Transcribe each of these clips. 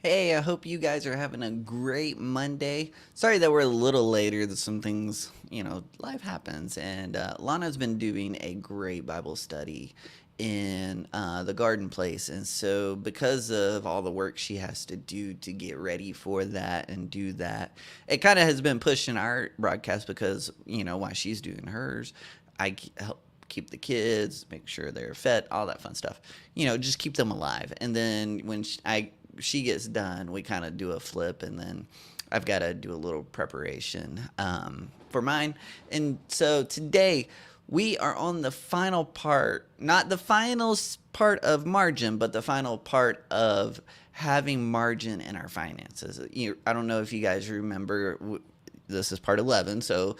Hey, I hope you guys are having a great Monday. Sorry that we're a little later. There's some things, life happens. And Lana's been doing a great Bible study in the garden place. And so, because of all the work she has to do to get ready for that and do that, it kind of has been pushing our broadcast because, while she's doing hers, help keep the kids, make sure they're fed, all that fun stuff. Just keep them alive. And then when she gets done, we kind of do a flip, and then I've got to do a little preparation for mine. And so today we are on the final part, not the final part of margin, but the final part of having margin in our finances. I don't know if you guys remember, this is part 11. So,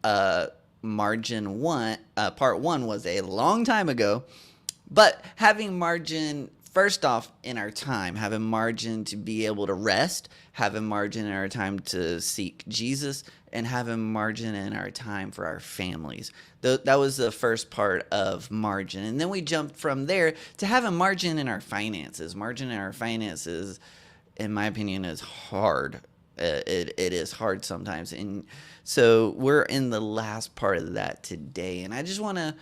uh, margin one, part one was a long time ago, but having margin, first off, in our time, having margin to be able to rest, having margin in our time to seek Jesus, and having margin in our time for our families. That was the first part of margin. And then we jumped from there to having margin in our finances. Margin in our finances, in my opinion, is hard. It is hard sometimes. And so we're in the last part of that today. And I just want to,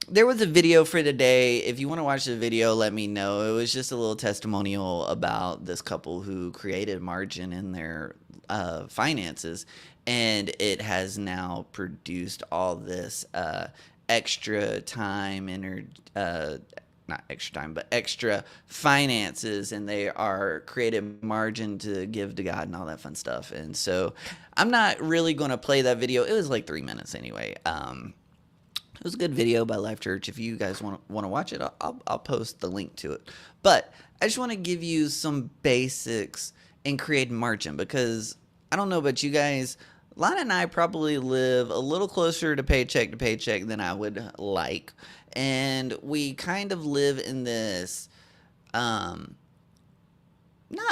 there was a video for today. If you want to watch the video, let me know. It was just a little testimonial about this couple who created margin in their finances, and it has now produced all this extra time, not extra time, but extra finances, and they are created margin to give to God and all that fun stuff. And so I'm not really going to play that video. It was like 3 minutes anyway. It was a good video by Life Church. If you guys want to watch it, I'll post the link to it. But I just want to give you some basics in creating margin, because I don't know about you guys. Lana and I probably live a little closer to paycheck than I would like. And we kind of live in this not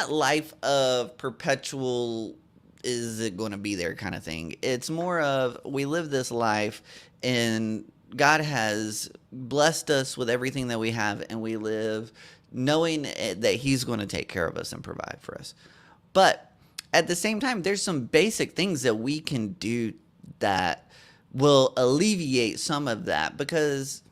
life of perpetual is it going to be there kind of thing. It's more of we live this life, and God has blessed us with everything that we have, and we live knowing that He's going to take care of us and provide for us. But at the same time, there's some basic things that we can do that will alleviate some of that, because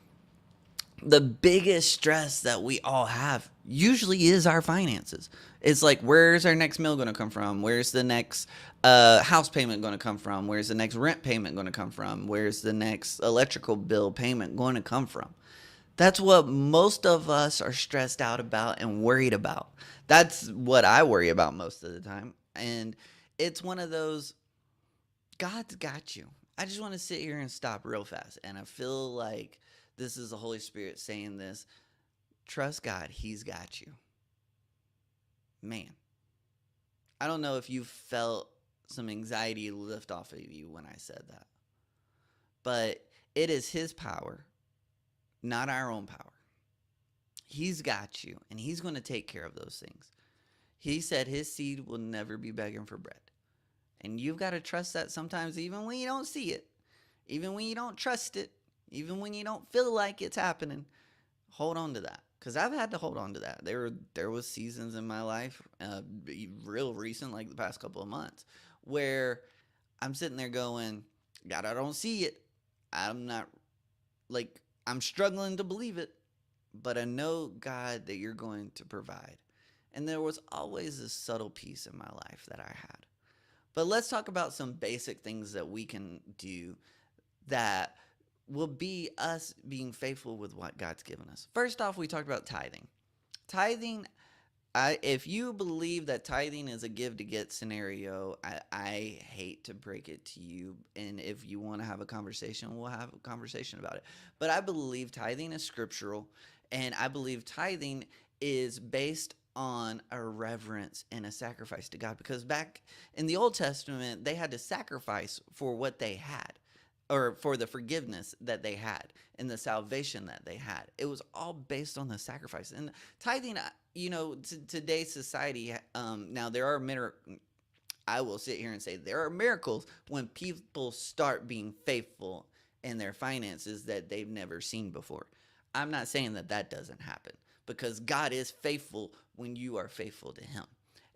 the biggest stress that we all have usually is our finances. It's like, where's our next meal going to come from? Where's the next house payment going to come from? Where's the next rent payment going to come from? Where's the next electrical bill payment going to come from? That's what most of us are stressed out about and worried about. That's what I worry about most of the time. And it's one of those, God's got you. I just want to sit here and stop real fast. And I feel like this is the Holy Spirit saying this. Trust God, He's got you. Man, I don't know if you felt some anxiety lift off of you when I said that, but it is His power, not our own power. He's got you, and He's going to take care of those things. He said His seed will never be begging for bread. And you've got to trust that sometimes, even when you don't see it, even when you don't trust it, even when you don't feel like it's happening. Hold on to that, because I've had to hold on to that. There was seasons in my life, real recent, like the past couple of months, where I'm sitting there going, God, I don't see it. I'm not, like, I'm struggling to believe it, but I know, God, that you're going to provide. And there was always this subtle piece in my life that I had. But let's talk about some basic things that we can do that will be us being faithful with what God's given us. First off, we talked about tithing. Tithing, if you believe that tithing is a give to get scenario, I hate to break it to you. And if you want to have a conversation, we'll have a conversation about it. But I believe tithing is scriptural, and I believe tithing is based on a reverence and a sacrifice to God. Because back in the Old Testament, they had to sacrifice for what they had, or for the forgiveness that they had and the salvation that they had. It was all based on the sacrifice. And tithing, today's society, now there are I will sit here and say there are miracles when people start being faithful in their finances that they've never seen before. I'm not saying that doesn't happen, because God is faithful when you are faithful to Him.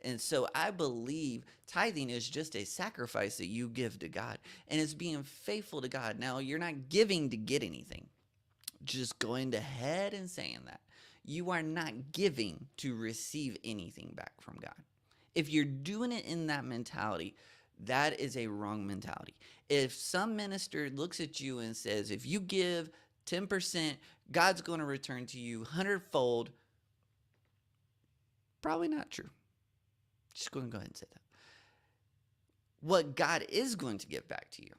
And so I believe tithing is just a sacrifice that you give to God, and it's being faithful to God. Now, you're not giving to get anything. Just going ahead and saying that. You are not giving to receive anything back from God. If you're doing it in that mentality, that is a wrong mentality. If some minister looks at you and says, if you give 10%, God's going to return to you hundredfold, probably not true. Just going to go ahead and say that. What God is going to give back to you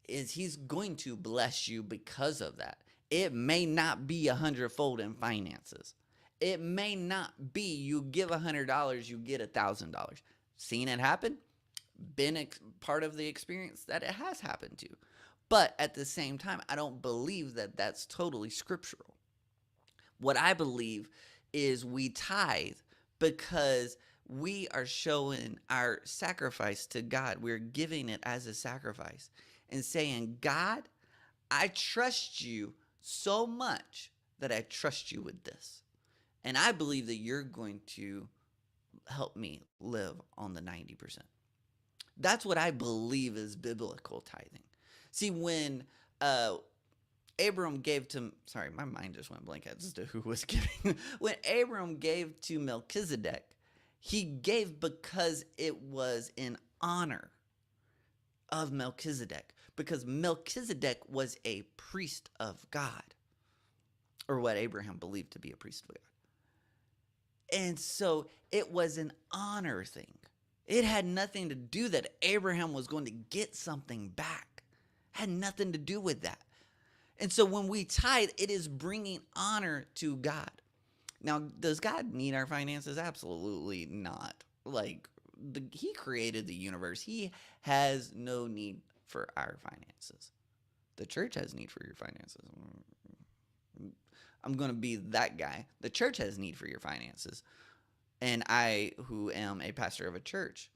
is he's going to bless you because of that. It may not be 100-fold in finances. It may not be you give $100, you get $1,000. Seen it happen? Been part of the experience that it has happened to. But at the same time, I don't believe that that's totally scriptural. What I believe is we tithe because we are showing our sacrifice to God. We're giving it as a sacrifice and saying, God, I trust you so much that I trust you with this. And I believe that you're going to help me live on the 90%. That's what I believe is biblical tithing. See, when Abram gave to, sorry, my mind just went blank as to who was giving. When Abram gave to Melchizedek, he gave because it was in honor of Melchizedek, because Melchizedek was a priest of God, or what Abraham believed to be a priest of God. And so it was an honor thing. It had nothing to do that Abraham was going to get something back. It had nothing to do with that. And so when we tithe, it is bringing honor to God. Now, does God need our finances? Absolutely not. Like, he created the universe. He has no need for our finances. The church has need for your finances. I'm going to be that guy. The church has need for your finances. And I, who am a pastor of a church,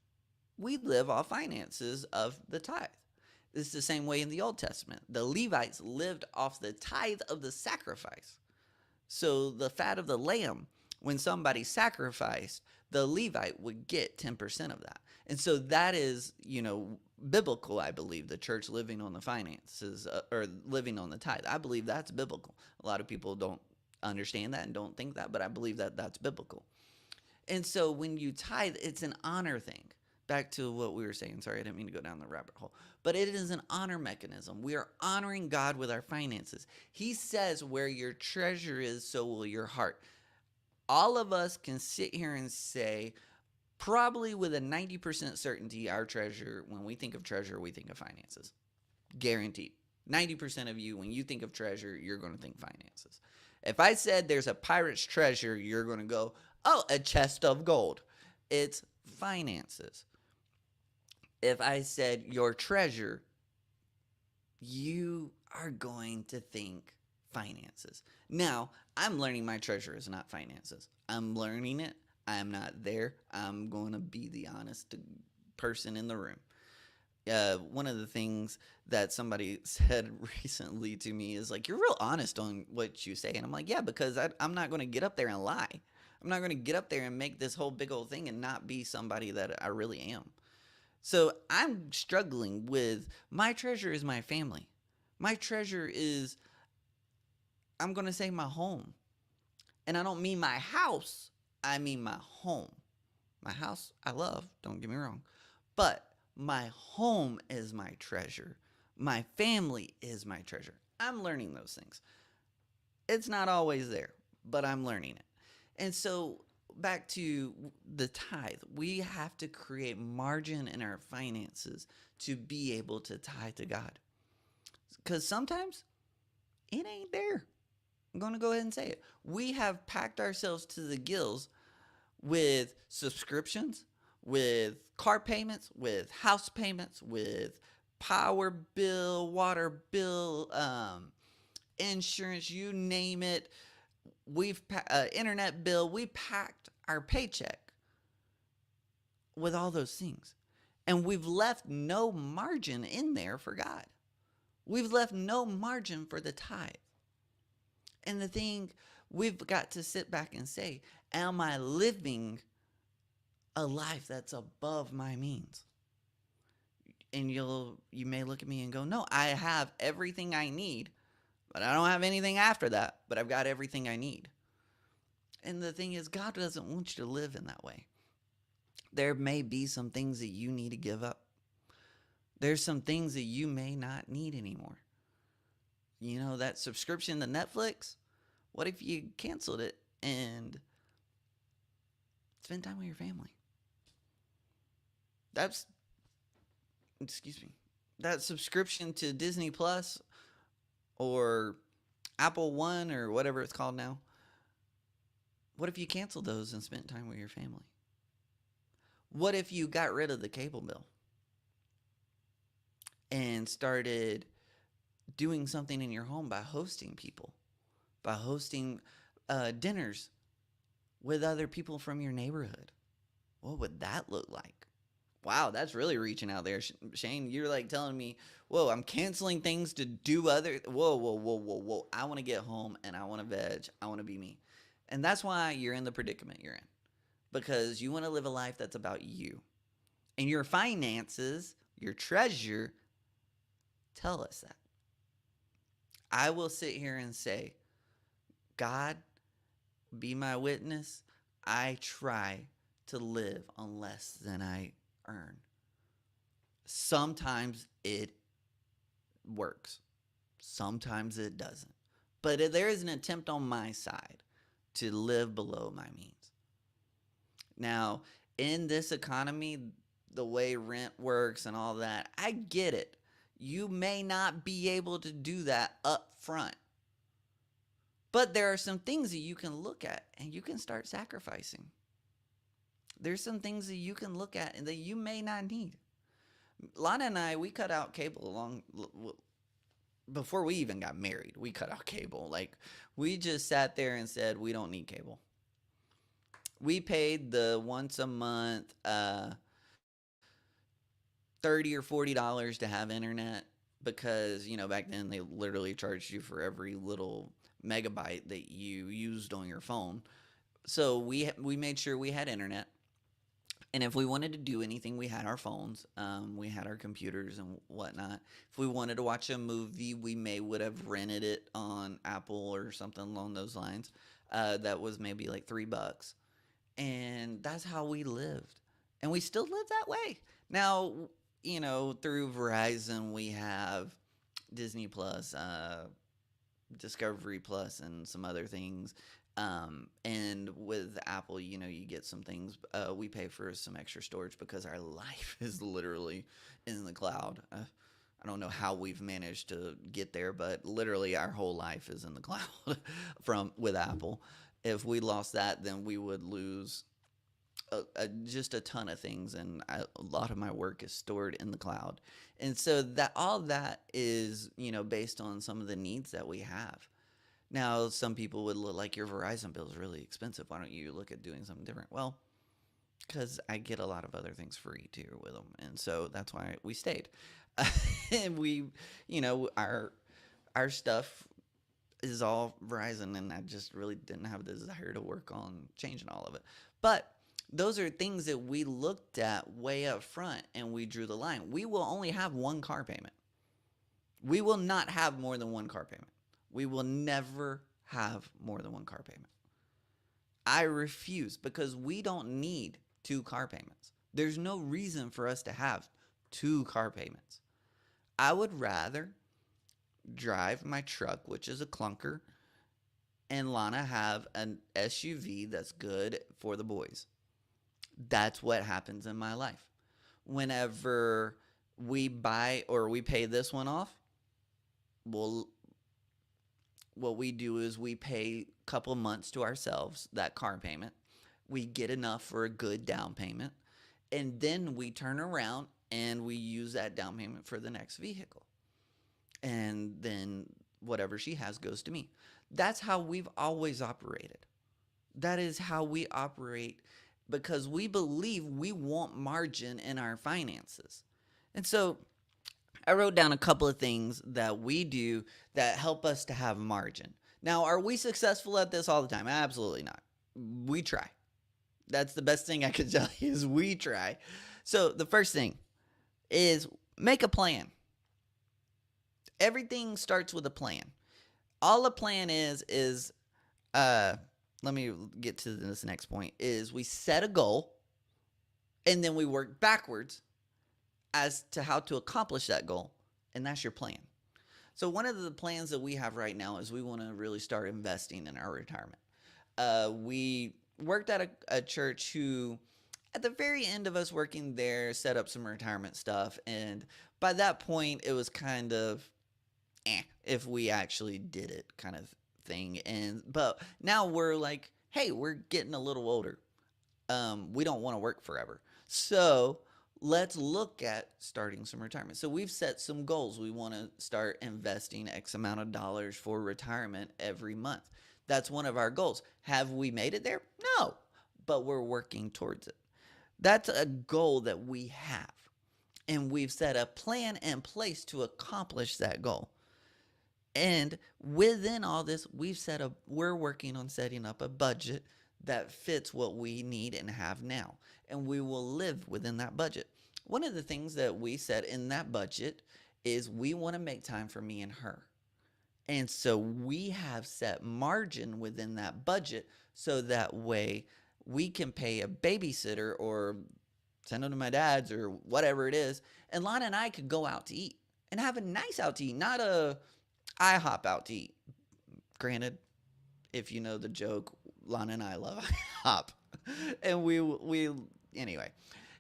we live off finances of the tithe. It's the same way in the Old Testament. The Levites lived off the tithe of the sacrifice. So the fat of the lamb, when somebody sacrificed, the Levite would get 10% of that. And so that is, biblical, I believe, the church living on the finances or living on the tithe. I believe that's biblical. A lot of people don't understand that and don't think that, but I believe that that's biblical. And so when you tithe, it's an honor thing. Back to what we were saying. Sorry, I didn't mean to go down the rabbit hole. But it is an honor mechanism. We are honoring God with our finances. He says, where your treasure is, so will your heart. All of us can sit here and say, probably with a 90% certainty, our treasure, when we think of treasure, we think of finances. Guaranteed. 90% of you, when you think of treasure, you're going to think finances. If I said there's a pirate's treasure, you're going to go, oh, a chest of gold. It's finances. If I said your treasure, you are going to think finances. Now, I'm learning my treasure is not finances. I'm learning it. I'm not there. I'm going to be the honest person in the room. One of the things that somebody said recently to me is like, you're real honest on what you say. And I'm like, yeah, because I'm not going to get up there and lie. I'm not going to get up there and make this whole big old thing and not be somebody that I really am. So I'm struggling with my treasure is my family. My treasure is, I'm going to say, my home. And I don't mean my house. I mean my home. My house I love, don't get me wrong. But my home is my treasure. My family is my treasure. I'm learning those things. It's not always there, but I'm learning it. And so back to the tithe, we have to create margin in our finances to be able to tithe to God. Because sometimes it ain't there. I'm going to go ahead and say it. We have packed ourselves to the gills with subscriptions, with car payments, with house payments, with power bill, water bill, insurance, you name it. We've internet bill. We packed our paycheck with all those things, and we've left no margin in there for God. We've left no margin for the tithe. And the thing we've got to sit back and say, am I living a life that's above my means. And you may look at me and go, "No, I have everything I need, but I don't have anything after that, but I've got everything I need." And the thing is, God doesn't want you to live in that way. There may be some things that you need to give up. There's some things that you may not need anymore. That subscription to Netflix? What if you canceled it and spend time with your family? That's, excuse me, that subscription to Disney Plus or Apple One or whatever it's called now. What if you canceled those and spent time with your family? What if you got rid of the cable bill and started doing something in your home by hosting people, by hosting dinners with other people from your neighborhood? What would that look like? Wow, that's really reaching out there, Shane. You're like telling me, "Whoa, I'm canceling things to do other." Whoa, whoa, whoa, whoa, whoa! I want to get home and I want to veg. I want to be me, and that's why you're in the predicament you're in, because you want to live a life that's about you and your finances, your treasure. Tell us that. I will sit here and say, God, be my witness. I try to live on less than I earn. Sometimes it works, sometimes it doesn't. But there is an attempt on my side to live below my means. Now, in this economy, the way rent works and all that, I get it. You may not be able to do that up front. But there are some things that you can look at and you can start sacrificing. There's some things that you can look at and that you may not need. Lana and I, we cut out cable before we even got married. We cut out cable. Like, we just sat there and said, we don't need cable. We paid the once a month $30 or $40 to have internet, because back then they literally charged you for every little megabyte that you used on your phone. So we made sure we had internet. And if we wanted to do anything, we had our phones, we had our computers and whatnot. If we wanted to watch a movie, we would have rented it on Apple or something along those lines. That was maybe like $3, and that's how we lived, and we still live that way. Now, through Verizon, we have Disney Plus, Discovery Plus, and some other things. And with Apple, you get some things. We pay for some extra storage because our life is literally in the cloud. I don't know how we've managed to get there, but literally our whole life is in the cloud with Apple. If we lost that, then we would lose just a ton of things, and a lot of my work is stored in the cloud. And so that all that is, based on some of the needs that we have. Now, some people would look like, your Verizon bill is really expensive. Why don't you look at doing something different? Well, because I get a lot of other things free too with them, and so that's why we stayed. And we, our stuff is all Verizon, and I just really didn't have the desire to work on changing all of it. But those are things that we looked at way up front, and we drew the line. We will only have one car payment. We will not have more than one car payment. We will never have more than one car payment. I refuse, because we don't need two car payments. There's no reason for us to have two car payments. I would rather drive my truck, which is a clunker, and Lana have an SUV that's good for the boys. That's what happens in my life. Whenever we buy or we pay this one off, well, what we do is we pay a couple months to ourselves, that car payment. We get enough for a good down payment, and then we turn around and we use that down payment for the next vehicle. And then whatever she has goes to me. That's how we've always operated. That is how we operate, because we believe we want margin in our finances. And so I wrote down a couple of things that we do that help us to have margin. Now, are we successful at this all the time? Absolutely not. We try. That's the best thing I could tell you is we try. So the first thing is make a plan. Everything starts with a plan. All a plan is uh let me get to this next point is we set a goal and then we work backwards as to how to accomplish that goal. And that's your plan. So one of the plans that we have right now is we want to really start investing in our retirement. We worked at a church who, at the very end of us working there, set up some retirement stuff. And by that point, it was kind of if we actually did it kind of thing. But now we're like, hey, we're getting a little older. We don't want to work forever. So let's look at starting some retirement. So we've set some goals. We want to start investing X amount of dollars for retirement every month. That's one of our goals. Have we made it there? No, but we're working towards it. That's a goal that we have. And we've set a plan in place to accomplish that goal. And within all this, we're working on setting up a budget that fits what we need and have now. And we will live within that budget. One of the things that we set in that budget is we want to make time for me and her. And so we have set margin within that budget so that way we can pay a babysitter or send them to my dad's or whatever it is. And Lana and I could go out to eat and have a nice out to eat, not a IHOP out to eat. Granted, if you know the joke, Lana and I love IHOP. And we anyway,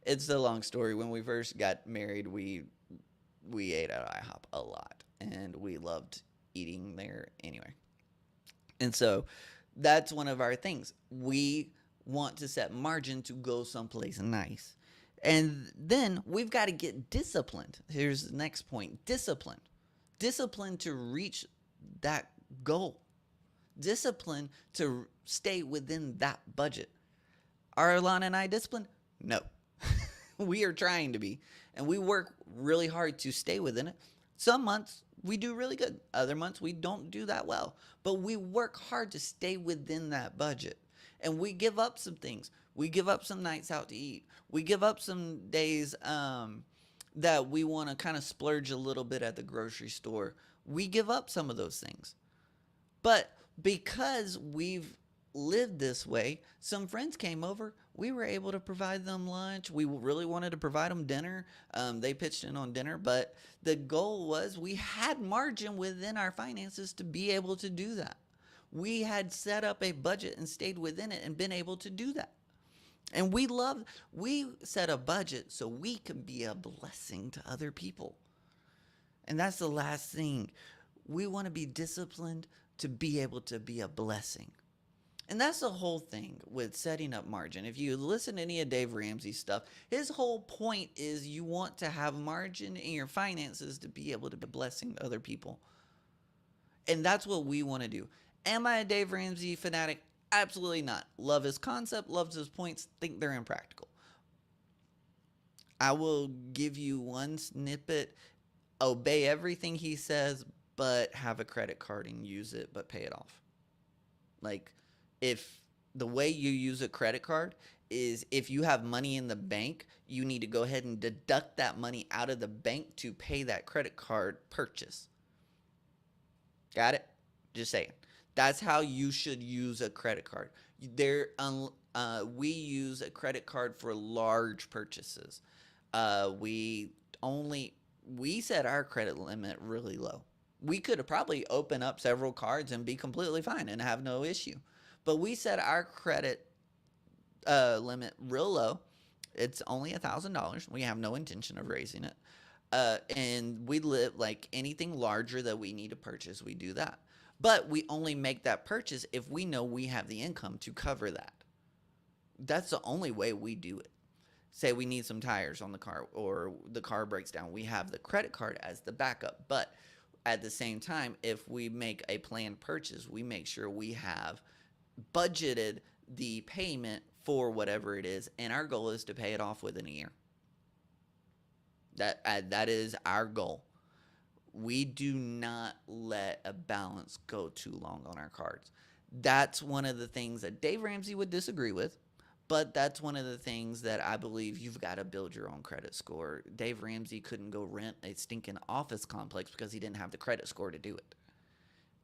it's a long story. When we first got married, we ate at IHOP a lot and we loved eating there anyway. And so that's one of our things. We want to set margin to go someplace nice. And then we've got to get disciplined. Here's the next point. Discipline. Discipline to reach that goal. Discipline to stay within that budget. Are Alana and I disciplined? No. We are trying to be. And we work really hard to stay within it. Some months we do really good. Other months we don't do that well. But we work hard to stay within that budget. And we give up some things. We give up some nights out to eat. We give up some days that we want to kind of splurge a little bit at the grocery store. We give up some of those things. But because we've lived this way, some friends came over. We were able to provide them lunch. We really wanted to provide them dinner. They pitched in on dinner, but the goal was we had margin within our finances to be able to do that. We had set up a budget and stayed within it and been able to do that. And we set a budget so we can be a blessing to other people. And that's the last thing. We want to be disciplined to be able to be a blessing. And that's the whole thing with setting up margin. If you listen to any of Dave Ramsey's stuff, his whole point is you want to have margin in your finances to be able to be a blessing to other people. And that's what we want to do. Am I a Dave Ramsey fanatic? Absolutely not. Love his concept, loves his points, think they're impractical. I will give you one snippet. Obey everything he says, but have a credit card and use it, but pay it off. Like, if the way you use a credit card is if you have money in the bank, you need to go ahead and deduct that money out of the bank to pay that credit card purchase. Got it? Just saying. That's how you should use a credit card. We use a credit card for large purchases. We set our credit limit really low. We could have probably opened up several cards and be completely fine and have no issue. But we set our credit limit real low. It's only $1,000. We have no intention of raising it. And we live like anything larger that we need to purchase, we do that. But we only make that purchase if we know we have the income to cover that. That's the only way we do it. Say we need some tires on the car or the car breaks down. We have the credit card as the backup. But at the same time, if we make a planned purchase, we make sure we have budgeted the payment for whatever it is. And our goal is to pay it off within a year. That is our goal. We do not let a balance go too long on our cards. That's one of the things that Dave Ramsey would disagree with, But that's one of the things that I believe you've got to build your own credit score. Dave Ramsey couldn't go rent a stinking office complex because he didn't have the credit score to do it.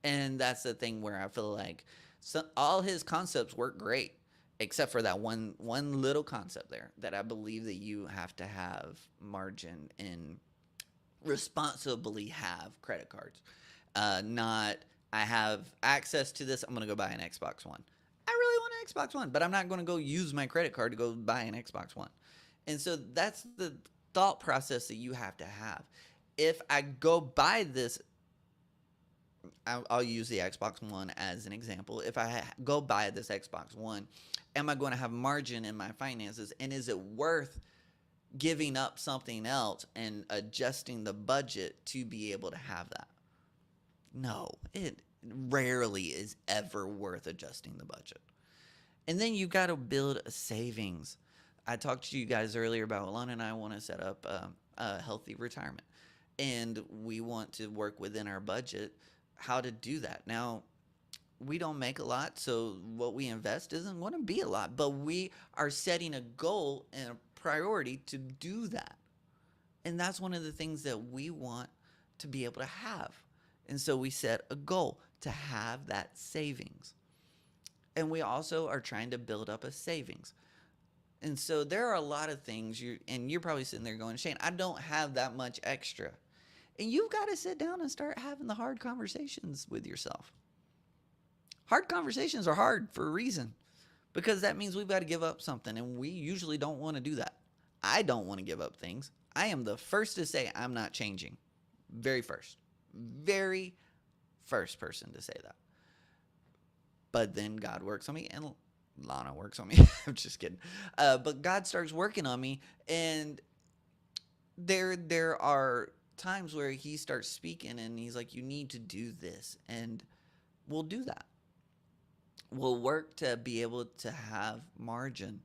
And that's the thing where I feel like all his concepts work great, except for that one little concept there that I believe that you have to have margin and responsibly have credit cards. Not I have access to this. I'm going to go buy an Xbox One. I really want an Xbox One, but I'm not going to go use my credit card to go buy an Xbox One. And so that's the thought process that you have to have. If I go buy this, I'll use the Xbox One as an example. If I go buy this Xbox One, am I going to have margin in my finances? And is it worth giving up something else and adjusting the budget to be able to have that? No, it rarely is ever worth adjusting the budget. And then you got to build a savings. I talked to you guys earlier about Alana and I want to set up a healthy retirement. And we want to work within our budget how to do that. Now, we don't make a lot, so what we invest isn't going to be a lot, but we are setting a goal and a priority to do that. And that's one of the things that we want to be able to have. And so we set a goal to have that savings. And we also are trying to build up a savings. And so there are a lot of things you're probably sitting there going, Shane, I don't have that much extra. And you've got to sit down and start having the hard conversations with yourself. Hard conversations are hard for a reason, because that means we've got to give up something, and we usually don't want to do that. I don't want to give up things. I am the first to say I'm not changing. Very first person to say that. But then God works on me, and Lana works on me. I'm just kidding. But God starts working on me, and there are times where he starts speaking, and he's like, you need to do this, and we'll do that. We'll work to be able to have margin.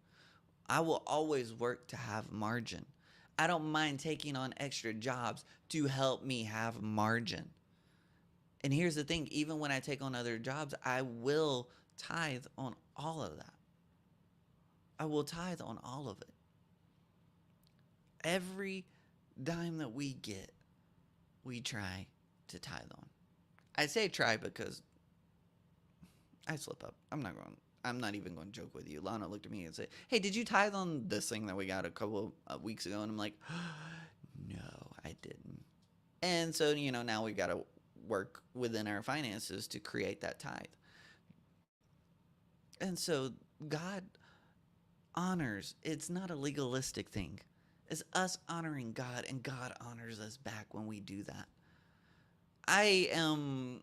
I will always work to have margin. I don't mind taking on extra jobs to help me have margin. And here's the thing, even when I take on other jobs, I will tithe on all of that. I will tithe on all of it. Every dime that we get, we try to tithe on. I say try because I slip up. I'm not even going to joke with you. Lana looked at me and said, hey, did you tithe on this thing that we got a couple of weeks ago? And I'm like, no, I didn't. And so, now we got to work within our finances to create that tithe. And so God honors, it's not a legalistic thing. It's us honoring God, and God honors us back when we do that. I am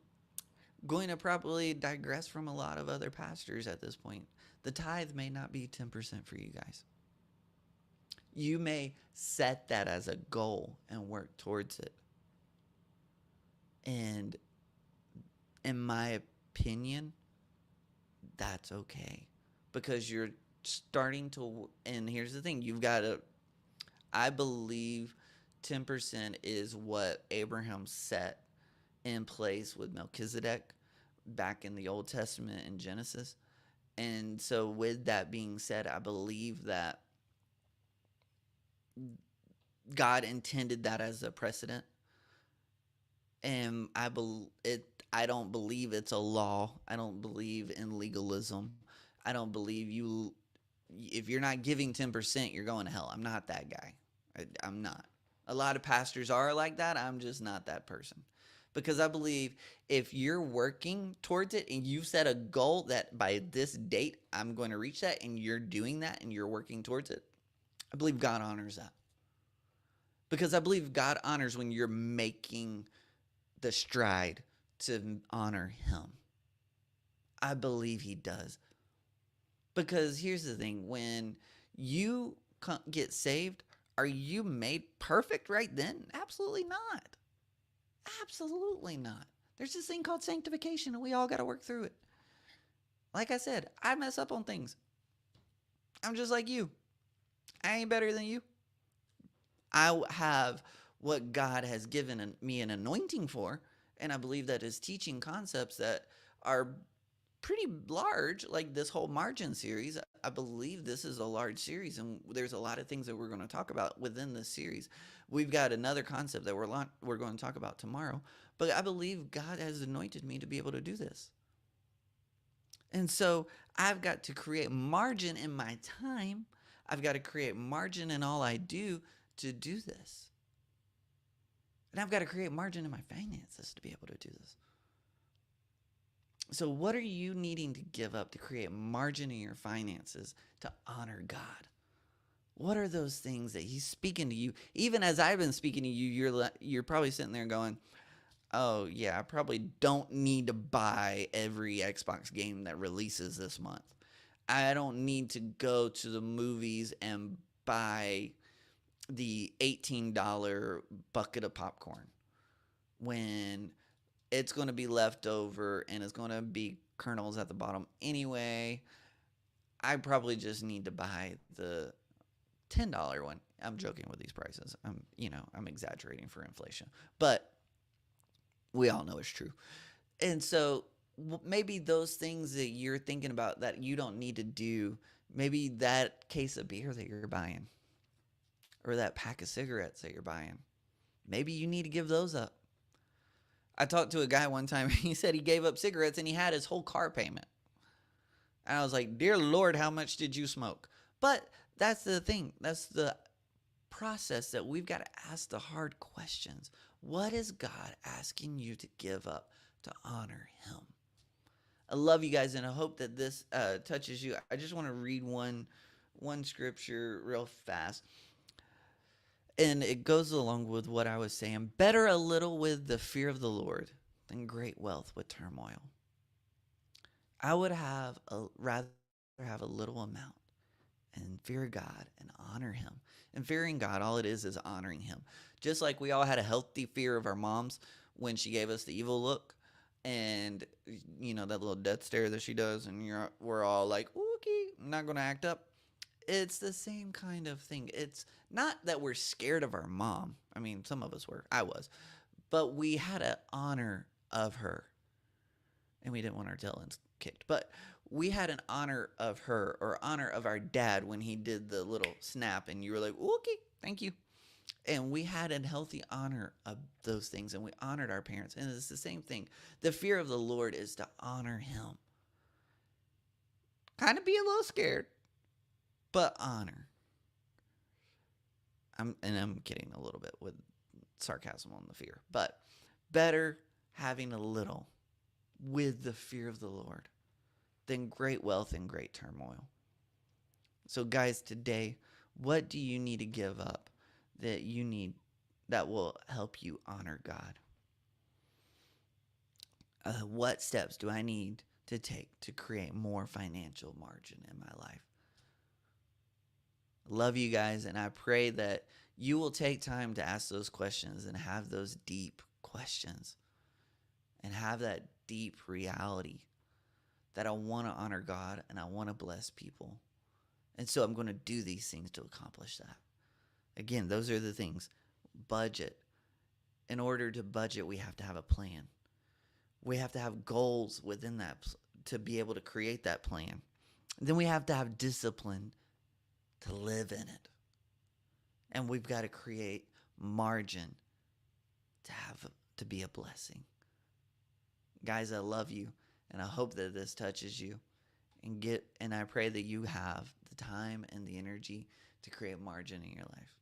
going to probably digress from a lot of other pastors at this point. The tithe may not be 10% for you guys. You may set that as a goal and work towards it. And in my opinion, that's okay, because you're starting to, and here's the thing, I believe 10% is what Abraham set in place with Melchizedek back in the Old Testament in Genesis. And so with that being said, I believe that God intended that as a precedent. And I don't believe it's a law. I don't believe in legalism. I don't believe if you're not giving 10%, you're going to hell. I'm not that guy. I'm not. A lot of pastors are like that. I'm just not that person. Because I believe if you're working towards it and you've set a goal that by this date I'm going to reach that, and you're doing that and you're working towards it, I believe God honors that. Because I believe God honors when you're making the stride to honor him. I believe he does. Because here's the thing, when you get saved, are you made perfect right then? Absolutely not. Absolutely not. There's this thing called sanctification, and we all got to work through it. Like I said, I mess up on things. I'm just like you. I ain't better than you. I have what God has given me an anointing for, and I believe that is teaching concepts that are pretty large, like this whole margin series. I believe this is a large series, and there's a lot of things that we're going to talk about within this series. We've got another concept that we're going to talk about tomorrow, but I believe God has anointed me to be able to do this. And so I've got to create margin in my time. I've got to create margin in all I do to do this. And I've got to create margin in my finances to be able to do this. So, what are you needing to give up to create margin in your finances to honor God? What are those things that He's speaking to you? Even as I've been speaking to you, you're probably sitting there going, "Oh yeah, I probably don't need to buy every Xbox game that releases this month. I don't need to go to the movies and buy the $18 bucket of popcorn when it's going to be left over and it's going to be kernels at the bottom anyway. I probably just need to buy the $10 one." I'm joking with these prices. I'm exaggerating for inflation, but we all know it's true. And so maybe those things that you're thinking about that you don't need to do, maybe that case of beer that you're buying or that pack of cigarettes that you're buying, maybe you need to give those up. I talked to a guy one time. He said he gave up cigarettes and he had his whole car payment. And I was like, "Dear Lord, how much did you smoke?" But that's the thing. That's the process that we've got to ask the hard questions. What is God asking you to give up to honor Him? I love you guys, and I hope that this touches you. I just want to read one scripture real fast. And it goes along with what I was saying. Better a little with the fear of the Lord than great wealth with turmoil. I would rather have a little amount and fear God and honor Him. And fearing God, all it is honoring Him. Just like we all had a healthy fear of our moms when she gave us the evil look, and that little death stare that she does, and we're all like, "Okay, I'm not gonna act up." It's the same kind of thing. It's not that we're scared of our mom. I mean, some of us were. I was. But we had an honor of her. And we didn't want our tailends kicked. But we had an honor of her, or honor of our dad when he did the little snap. And you were like, "Okay, thank you." And we had a healthy honor of those things. And we honored our parents. And it's the same thing. The fear of the Lord is to honor Him. Kind of be a little scared, but honor. I'm kidding a little bit with sarcasm on the fear, but better having a little with the fear of the Lord than great wealth and great turmoil. So guys, today, what do you need to give up that will help you honor God? What steps do I need to take to create more financial margin in my life? Love you guys, and I pray that you will take time to ask those questions and have those deep questions and have that deep reality that I want to honor God and I want to bless people. And so I'm going to do these things to accomplish that. Again, those are the things. Budget. In order to budget, we have to have a plan. We have to have goals within that to be able to create that plan. And then we have to have discipline to live in it. And we've got to create margin to be a blessing. Guys, I love you, and I hope that this touches you, and I pray that you have the time and the energy to create margin in your life.